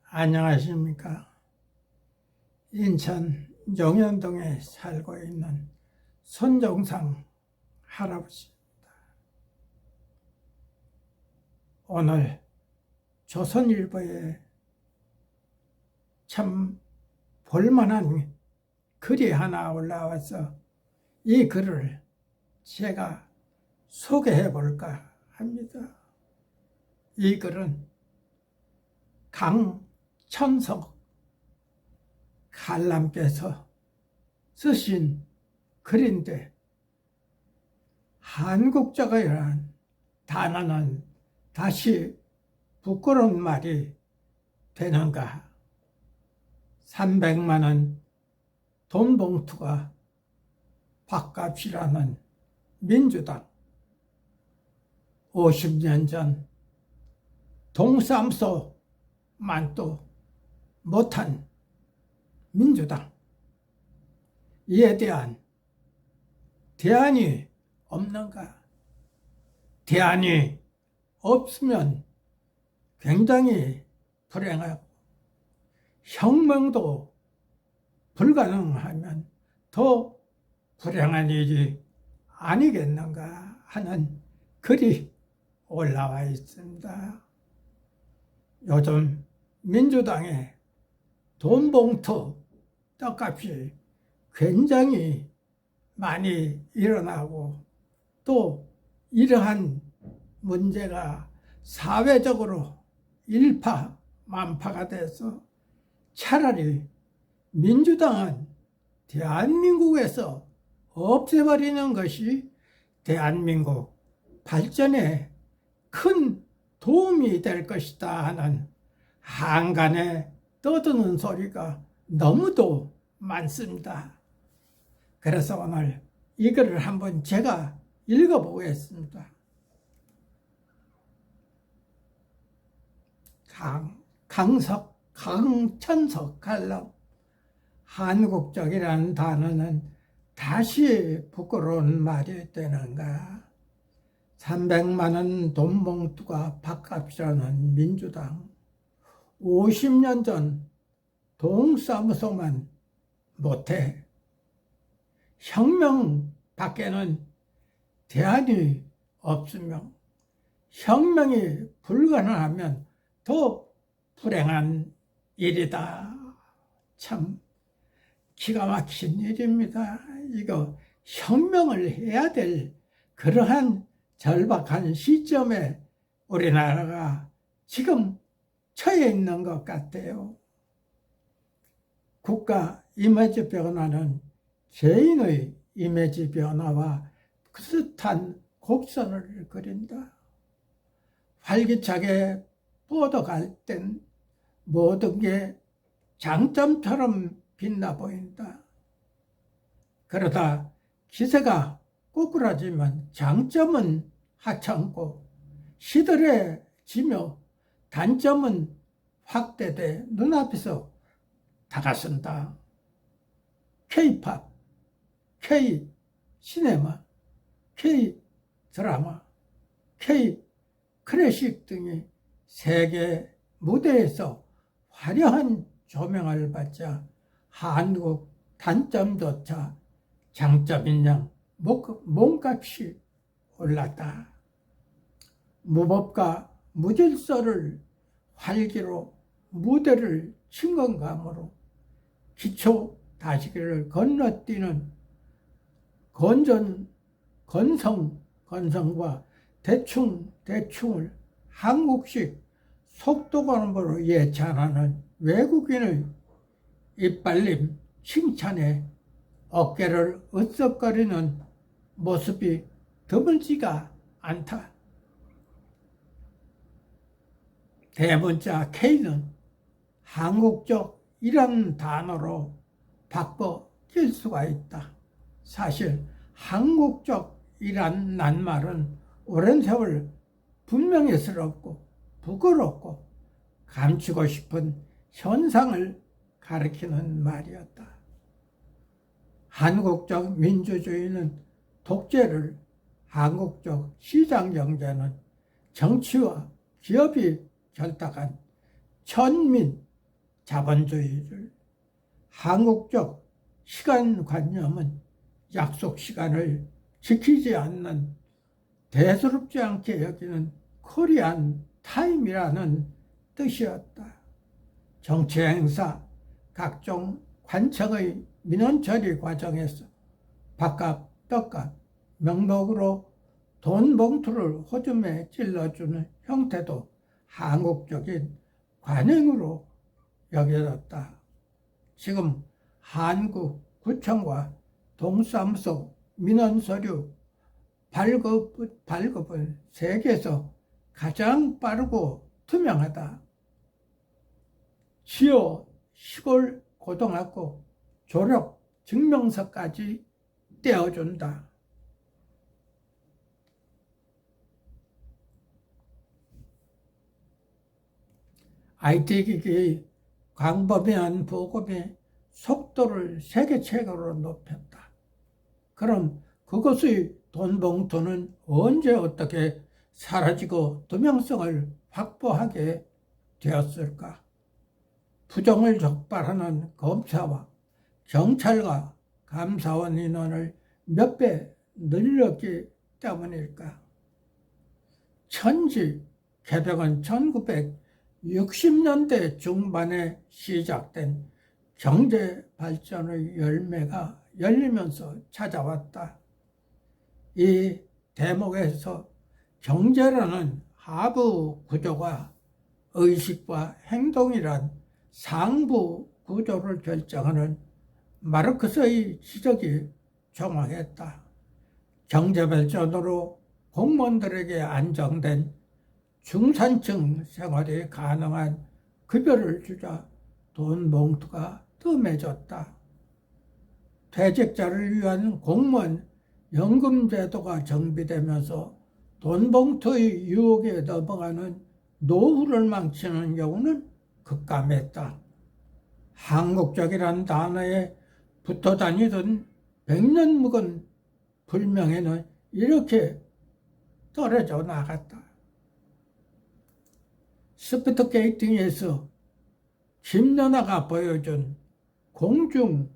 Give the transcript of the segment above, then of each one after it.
안녕하십니까. 인천 용현동에 살고 있는 손종상 할아버지입니다. 오늘 조선일보에 참 볼만한 글이 하나 올라와서 이 글을 제가 소개해 볼까 합니다. 이 글은 강천석 관람께서 쓰신 글인데, 한국적이라는 단어는 다시 부끄러운 말이 되는가. 300만 원 돈 봉투가 밥값이라는 민주당, 50년 전 동사무소만도 못한 민주당, 이에 대한 대안이 없는가? 대안이 없으면 굉장히 불행하고, 혁명도 불가능하면 더 불행한 일이 아니겠는가 하는 글이 올라와 있습니다. 요즘 민주당의 돈봉투 떡값이 굉장히 많이 일어나고, 또 이러한 문제가 사회적으로 일파만파가 돼서 차라리 민주당은 대한민국에서 없애버리는 것이 대한민국 발전에 큰 도움이 될 것이다 하는 한간에 떠드는 소리가 너무도 많습니다. 그래서 오늘 이 글을 한번 제가 읽어보겠습니다. 강천석 관람. 한국적이라는 단어는 다시 부끄러운 말이 되는가. 300만 원 돈 봉투가 밥값이라는 민주당, 50년 전 동사무소만 못해 혁명 밖에는 대안이 없으며, 혁명이 불가능하면 더 불행한 일이다. 참 기가 막힌 일입니다. 이거 혁명을 해야 될 그러한 절박한 시점에 우리나라가 지금 처해 있는 것 같아요. 국가 이미지 변화는 개인의 이미지 변화와 비슷한 곡선을 그린다. 활기차게 뻗어갈 땐 모든 게 장점처럼 빛나 보인다. 그러다 기세가 꼬꾸라지면 장점은 하찮고 시들해지며 단점은 확대돼 눈앞에서 다가선다. K-팝, K-시네마, K-드라마, K-클래식 등이 세계 무대에서 화려한 조명을 받자 한국 단점조차 장점인 양 몸값이 올랐다. 무법과 무질서를 활기로 무대를 친 건감으로 기초 다시기를 건너뛰는 건성과 대충을 한국식 속도감으로 예찬하는 외국인의 이빨림 칭찬에 어깨를 으쓱거리는 모습이 드물지가 않다. 대문자 K는 한국적이라는 단어로 바꿔낄 수가 있다. 사실 한국적이란 낱말은 오랜 세월 분명히스럽고 부끄럽고 감추고 싶은 현상을 가리키는 말이었다. 한국적 민주주의는 독재를, 한국적 시장경제는 정치와 기업이 결탁한 천민 자본주의를, 한국적 시간관념은 약속 시간을 지키지 않는, 대수롭지 않게 여기는 코리안 타임이라는 뜻이었다. 정치 행사, 각종 관청의 민원 처리 과정에서 밥값, 떡값, 명목으로 돈 봉투를 호줌에 찔러주는 형태도 한국적인 관행으로 여겨졌다. 지금 한국구청과 동사무소 민원서류 발급은 세계에서 가장 빠르고 투명하다. 지역, 시골 고등학교 졸업 증명서까지 떼어준다. IT기기의 광범위한 보급이 속도를 세계 최고로 높였다. 그럼 그것의 돈 봉투는 언제 어떻게 사라지고 투명성을 확보하게 되었을까? 부정을 적발하는 검사와 경찰과 감사원 인원을 몇 배 늘렸기 때문일까? 천지 개벽은 1960년대 중반에 시작된 경제 발전의 열매가 열리면서 찾아왔다. 이 대목에서 경제라는 하부 구조가 의식과 행동이란 상부 구조를 결정하는 마르크스의 지적이 정확했다. 경제 발전으로 공무원들에게 안정된 중산층 생활이 가능한 급여를 주자 돈 봉투가 뜸해졌다. 퇴직자를 위한 공무원 연금제도가 정비되면서 돈 봉투의 유혹에 넘어가는 노후를 망치는 경우는 급감했다. 한국적이란 단어에 붙어 다니던 100년 묵은 불명예는 이렇게 떨어져 나갔다. 스피드게이팅에서 김연아가 보여준 공중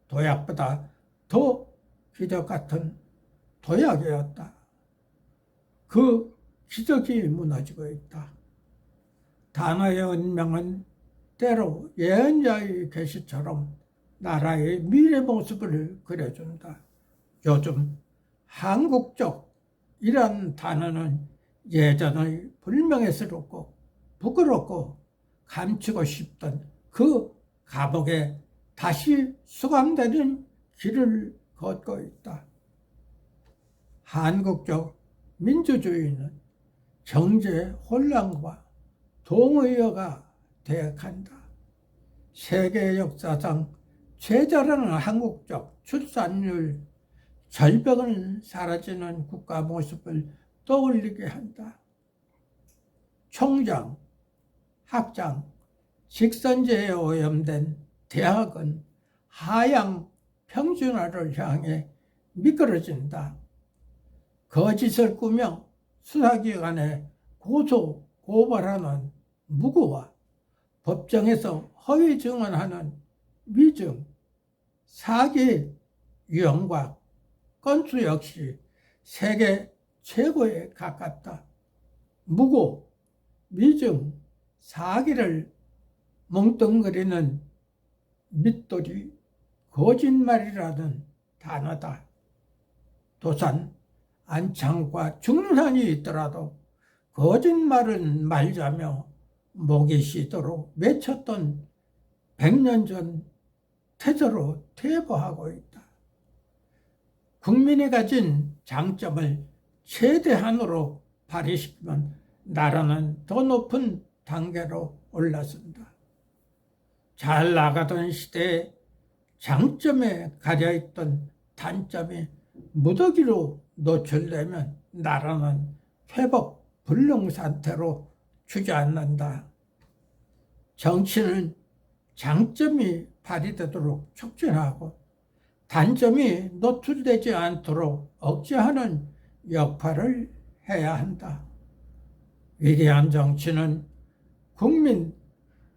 도약보다 더 기적 같은 도약이었다. 그 기적이 무너지고 있다. 단어의 운명은 때로 예언자의 계시처럼 나라의 미래 모습을 그려준다. 요즘 한국적이란 단어는 예전의 불명예스럽고 부끄럽고 감추고 싶던 그 감옥에 다시 수감되는 길을 걷고 있다. 한국적 민주주의는 경제 혼란과 동의어가 되어간다. 세계 역사상 최저라는 한국적 출산율, 절벽은 사라지는 국가 모습을 떠올리게 한다. 총장, 학장, 직선제에 오염된 대학은 하향 평준화를 향해 미끄러진다. 거짓을 꾸며 수사기관에 고소, 고발하는 무고와 법정에서 허위 증언하는 위증, 사기 유형과 건수 역시 세계 최고에 가깝다. 무고, 위증, 사기를 멍뚱거리는 밑돌이 거짓말이라는 단어다. 도산, 안창과 중산이 있더라도 거짓말은 말자며 목이 쉬도록 외쳤던 100년 전 태조로 퇴보하고 있다. 국민이 가진 장점을 최대한으로 발휘시키면 나라는 더 높은 단계로 올라선다. 잘 나가던 시대에 장점에 가려있던 단점이 무더기로 노출되면 나라는 회복 불능 상태로 주저앉는다. 정치는 장점이 발휘되도록 촉진하고 단점이 노출되지 않도록 억제하는 역할을 해야 한다. 위대한 정치는 국민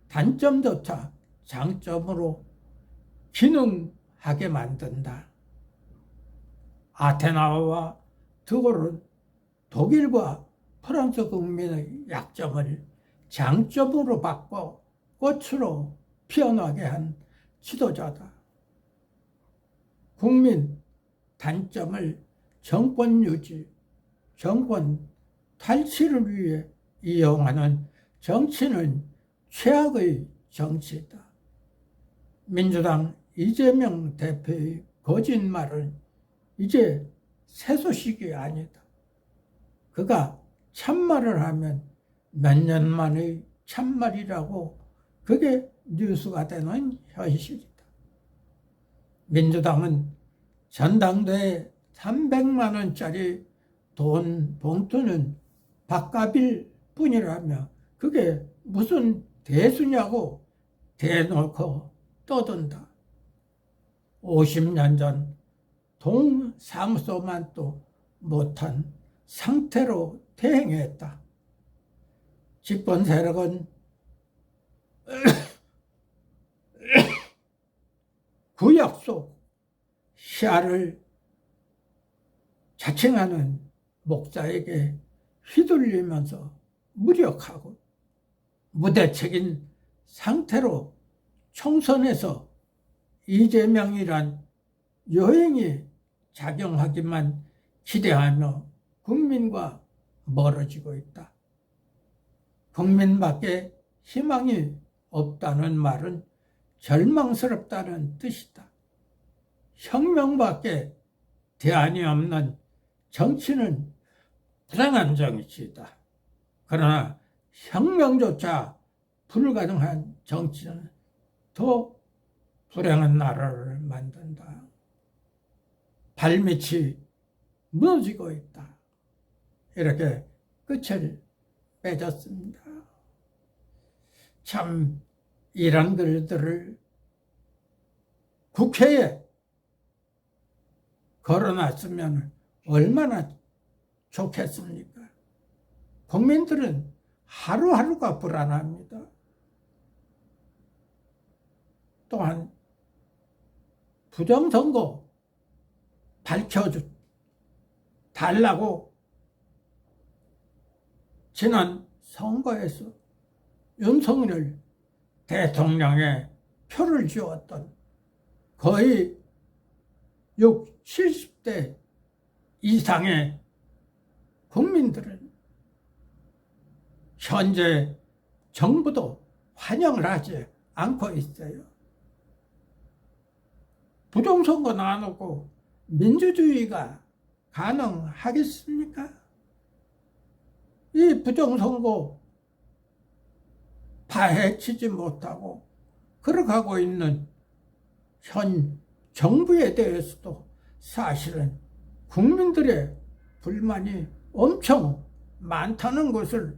단점조차 장점으로 기능하게 만든다. 아테나와 드골은 독일과 프랑스 국민의 약점을 장점으로 바꿔 꽃으로 피어나게 한 지도자다. 국민 단점을 정권 유지, 정권 탈취를 위해 이용하는 정치는 최악의 정치다. 민주당 이재명 대표의 거짓말은 이제 새 소식이 아니다. 그가 참말을 하면 몇 년 만의 참말이라고 그게 뉴스가 되는 현실이다. 민주당은 전당대회 300만 원짜리 돈 봉투는 밥값일 뿐이라며 그게 무슨 대수냐고 대놓고 떠든다. 50년 전 동사무소만도 못한 상태로 대행했다. 집권 세력은 그 약속 시야를 자칭하는 목사에게 휘둘리면서 무력하고 무대책인 상태로 총선에서 이재명이란 여행이 작용하기만 기대하며 국민과 멀어지고 있다. 국민밖에 희망이 없다는 말은 절망스럽다는 뜻이다. 혁명밖에 대안이 없는 정치는 불행한 정치이다. 그러나 혁명조차 불가능한 정치는 더 불행한 나라를 만든다. 발밑이 무너지고 있다. 이렇게 끝을 맺었습니다. 참 이런 글들을 국회에 걸어놨으면 얼마나 좋겠습니까? 국민들은 하루하루가 불안합니다. 또한 부정선거 밝혀달라고 지난 선거에서 윤석열 대통령의 표를 주었던 거의 70대 이상의 국민들은 현재 정부도 환영을 하지 않고 있어요. 부정선거 놔놓고 민주주의가 가능하겠습니까? 이 부정선거 파헤치지 못하고 걸어가고 있는 현 정부에 대해서도 사실은 국민들의 불만이 엄청 많다는 것을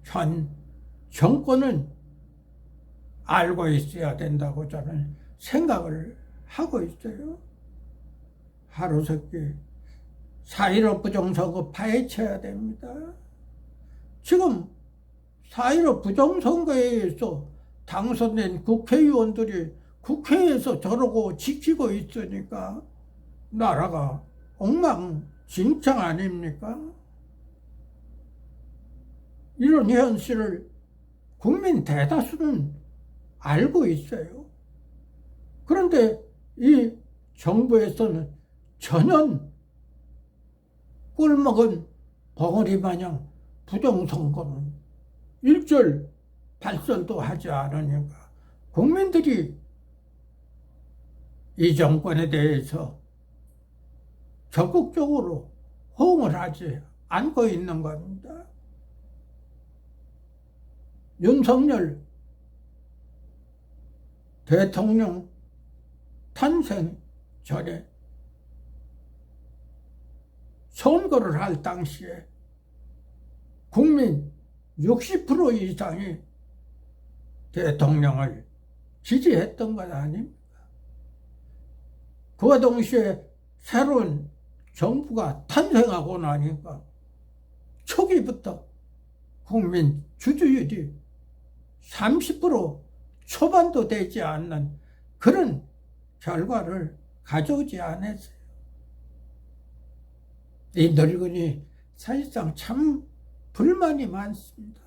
현 정권은 알고 있어야 된다고 저는 생각을 하고 있어요. 하루속히 4.15 부정선거 파헤쳐야 됩니다. 지금 4.15 부정선거에 의해서 당선된 국회의원들이 국회에서 저러고 지키고 있으니까 나라가 엉망진창 아닙니까? 이런 현실을 국민 대다수는 알고 있어요. 그런데 이 정부에서는 전혀 꿀먹은 벙어리 마냥 부정선거는 일절 발설도 하지 않으니까 국민들이 이 정권에 대해서 적극적으로 호응을 하지 않고 있는 겁니다. 윤석열 대통령 탄생 전에 선거를 할 당시에 국민 60% 이상이 대통령을 지지했던 것 아닙니까? 그와 동시에 새로운 정부가 탄생하고 나니까 초기부터 국민 지지율이 30% 초반도 되지 않는 그런 결과를 가져오지 않았어요. 이 늙은이 사실상 참 불만이 많습니다.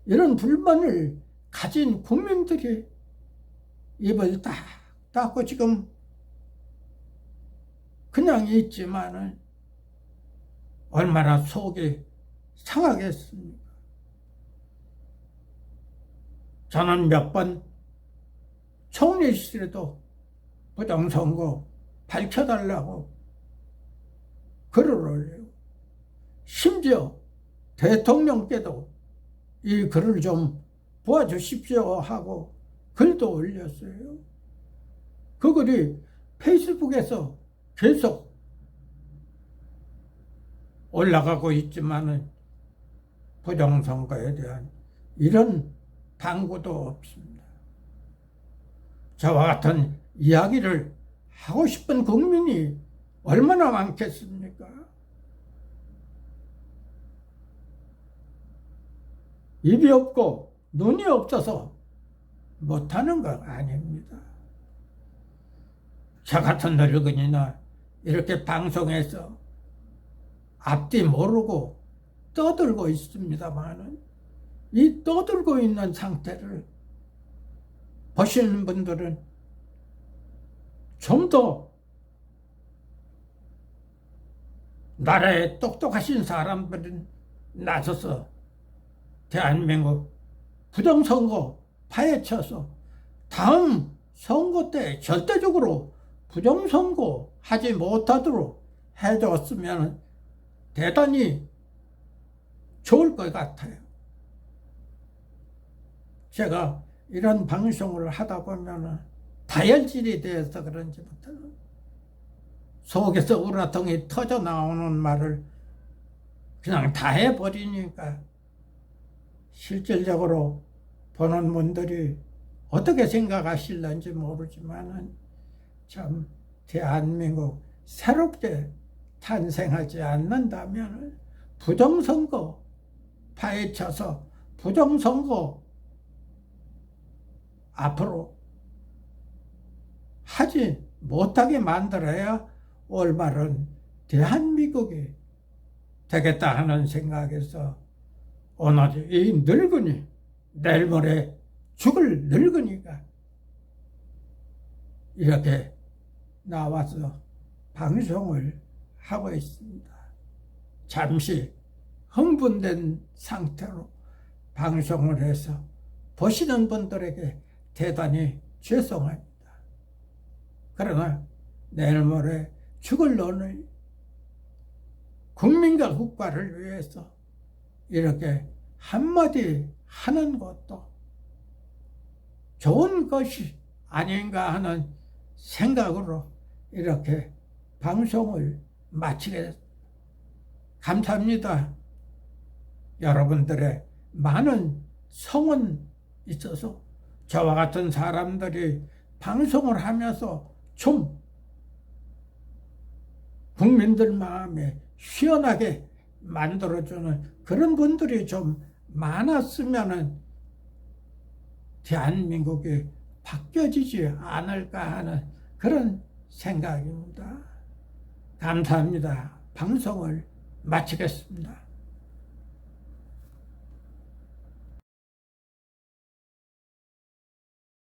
이런 불만을 가진 국민들이 입을 딱 닫고 지금 그냥 있지만은 얼마나 속이 상하겠습니까? 저는 몇 번 총리실에도 부정선거 밝혀달라고 글을 올려요. 심지어 대통령께도 이 글을 좀 도와주십시오 하고 글도 올렸어요. 그 글이 페이스북에서 계속 올라가고 있지만은 부정선거에 대한 이런 당부도 없습니다. 저와 같은 이야기를 하고 싶은 국민이 얼마나 많겠습니까? 입이 없고 눈이 없어서 못하는 거 아닙니다. 저 같은 늙은이나 이렇게 방송에서 앞뒤 모르고 떠들고 있습니다만은 이 떠들고 있는 상태를 보시는 분들은 좀 더 나라에 똑똑하신 사람들은 나서서 대한민국 부정선거 파헤쳐서 다음 선거 때 절대적으로 부정선거 하지 못하도록 해줬으면 대단히 좋을 것 같아요. 제가 이런 방송을 하다 보면 다혈질이 되어서 그런지 못해요. 속에서 우라통이 터져 나오는 말을 그냥 다 해버리니까 실질적으로 보는 분들이 어떻게 생각하실는지 모르지만은 참 대한민국 새롭게 탄생하지 않는다면 부정선거 파헤쳐서 부정선거 앞으로 하지 못하게 만들어야 올바른 대한민국이 되겠다 하는 생각에서 오늘 이 늙은이, 내일 모레 죽을 늙은이가 이렇게 나와서 방송을 하고 있습니다. 잠시 흥분된 상태로 방송을 해서 보시는 분들에게 대단히 죄송합니다. 그러나 내일 모레 죽을 너는 국민과 국가를 위해서 이렇게 한마디 하는 것도 좋은 것이 아닌가 하는 생각으로 이렇게 방송을 마치겠습니다. 감사합니다. 여러분들의 많은 성원 있어서 저와 같은 사람들이 방송을 하면서 좀 국민들 마음에 시원하게 만들어주는 그런 분들이 좀 많았으면 대한민국이 바뀌어지지 않을까 하는 그런 생각입니다. 감사합니다. 방송을 마치겠습니다.